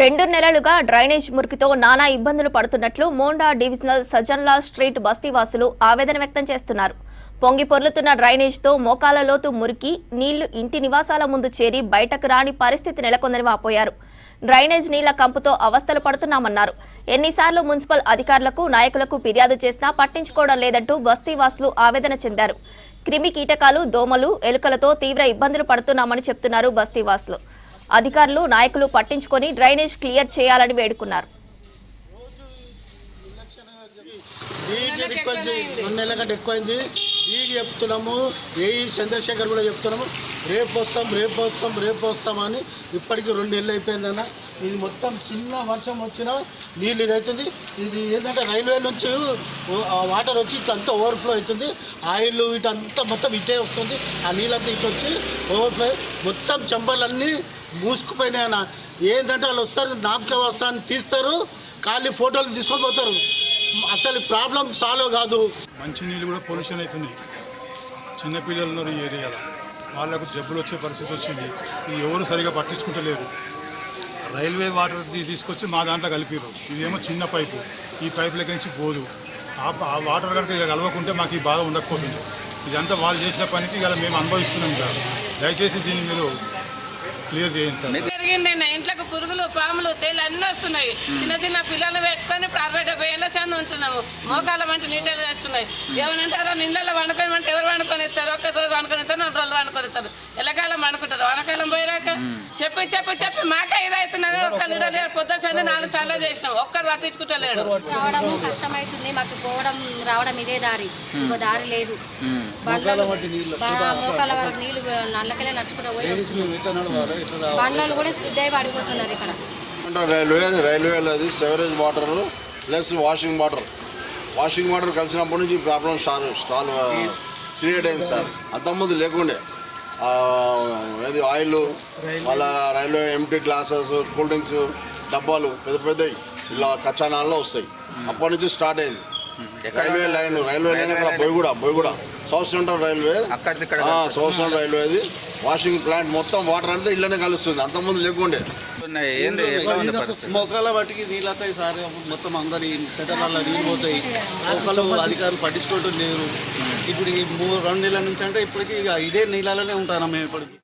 2 నెలలుగా డ్రైనేజ్ మురికితో నానా ఇబ్బందులు పడుతున్నట్లు మోండా డివిజనల్ సజ్జన్లాల్ స్ట్రీట్ బస్తీవాసులు ఆవేదన వ్యక్తం చేస్తున్నారు. పొంగి పొర్లుతున్న డ్రైనేజ్తో మోకాల లోతు మురికి నీళ్లు ఇంటి నివాసాల ముందు చేరి బయటకు రాని పరిస్థితి నెలకొందని వాపోయారు. డ్రైనేజ్ నీళ్ల కంపుతో అవస్థలు పడుతున్నామన్నారు. ఎన్నిసార్లు మున్సిపల్ అధికారులకు నాయకులకు ఫిర్యాదు చేసినా పట్టించుకోవడం లేదంటూ బస్తీవాసులు ఆవేదన చెందారు. క్రిమి కీటకాలు, దోమలు, ఎలుకలతో తీవ్ర ఇబ్బందులు పడుతున్నామని చెప్తున్నారు బస్తీవాసులు. అధికారులు నాయకులు పట్టించుకొని డ్రైనేజ్ క్లియర్ చేయాలని వేడుకున్నారు. చెప్తున్నాము చంద్రశేఖర్ కూడా చెప్తున్నాము, రేపు వస్తాం అని ఇప్పటికి 2 నెలలు అయిపోయిందన్న. ఇది మొత్తం చిన్న వర్షం వచ్చినా నీళ్ళు ఇదవుతుంది. ఇది ఏంటంటే రైల్వే నుంచి వాటర్ వచ్చి ఇట్లంతా ఓవర్ఫ్లో అవుతుంది. ఆయిల్ ఇటంతా మొత్తం ఇటే వస్తుంది. ఆ నీళ్ళంతా ఇటు వచ్చి ఓవర్ఫ్లో మొత్తం చెంబర్లన్నీ మూసుకుపోయినాయి అన్న. ఏంటంటే వాళ్ళు వస్తారు, నామకే వస్తాను తీస్తారు, ఖాళీ ఫోటోలు తీసుకొని పోతారు. అసలు ప్రాబ్లం సాల్వ్ కాదు. మంచినీళ్ళు కూడా పొల్యూషన్ అవుతుంది. చిన్నపిల్లలు ఉన్నారు ఈ ఏరియాలో, వాళ్ళకు జబ్బులు వచ్చే పరిస్థితి వచ్చింది. ఇది ఎవరు సరిగా పట్టించుకుంటలేరు. రైల్వే వాటర్ తీసుకొచ్చి మా దాంట్లో కలిపారు. ఇదేమో చిన్న పైపు, ఈ పైపులకి నుంచి పోదు. ఆ వాటర్ కనుక ఇలా కలవకుంటే మాకు ఈ బాధ ఉండకపోతుంది. ఇదంతా వాళ్ళు చేసిన పనికి ఇలా మేము అనుభవిస్తున్నాం సార్. దయచేసి దీన్ని మీరు క్లియర్ చేయండి సార్. జరిగిందండి. ఇంట్లోకి పురుగులు, పాములు, తేలు అన్నీ వస్తున్నాయి. చిన్న చిన్న పిల్లలు పెట్టుకొని 60-70 ఏళ్ళ చెంది ఉంటున్నాము. మోకాళ్ళ మంచి నీళ్ళు వేస్తున్నాయి. ఏమనంటారో నీళ్ళలో వండుకోమంటే ఎవరు వండుకొని ఇస్తారు? ఒక్కరోజు వండుకొని ఇస్తారు, 2 రోజులు వండుకొని ఇస్తారు. ఎల్లకాలం వండుకుంటారు. వానకాలం పోయినాక చెప్పి మాకే ఇదవుతున్నది. ఒక్క లీటర్ పొద్దున 4 సార్లు చేసినాం, ఒక్కరు పట్టించుకుంటలేడు. రావడము కష్టమవుతుంది మాకు, పోవడం రావడం ఇదే దారి, ఇంకో దారి లేదు. మోకాళ్ళ వరకు నీళ్ళు నల్లకెళ్ళి నడుచుకుంటూ పోయి బండ్లు కూడా స్పిడ్ అయి పడిపోతున్నారు. ఇక్కడ రైల్వేలో అది sewerage water plus washing water కలిసినప్పటి నుంచి ప్రాబ్లం స్టాల్ క్రియేట్ అయింది సార్. అంతకుముందు లేకుండే అది ఆయిల్, మళ్ళీ railway empty glasses, cool drinks డబ్బాలు పెద్దవి ఇలా కచ్చానాల్లో వస్తాయి. అప్పటి నుంచి స్టార్ట్ అయింది రైల్వే లైన్ అక్కడ Boiguda south central railway, south central రైల్వేది వాషింగ్ ప్లాంట్ మొత్తం వాటర్ అంతా ఇళ్ళనే కలుస్తుంది. అంతకుముందు లేకుండే. మొక్కల బట్టికి నీళ్ళు వస్తాయి సార్. మొత్తం అందరి సెటర్లలో నీళ్ళు పోతాయి. మొక్కలు అధికారులు పట్టించుకోవటం లేరు. ఇప్పుడు ఈ 2 నెలల నుంచి అంటే ఇప్పటికీ ఇదే నీళ్ళలోనే ఉంటాను మేము ఇప్పటికి.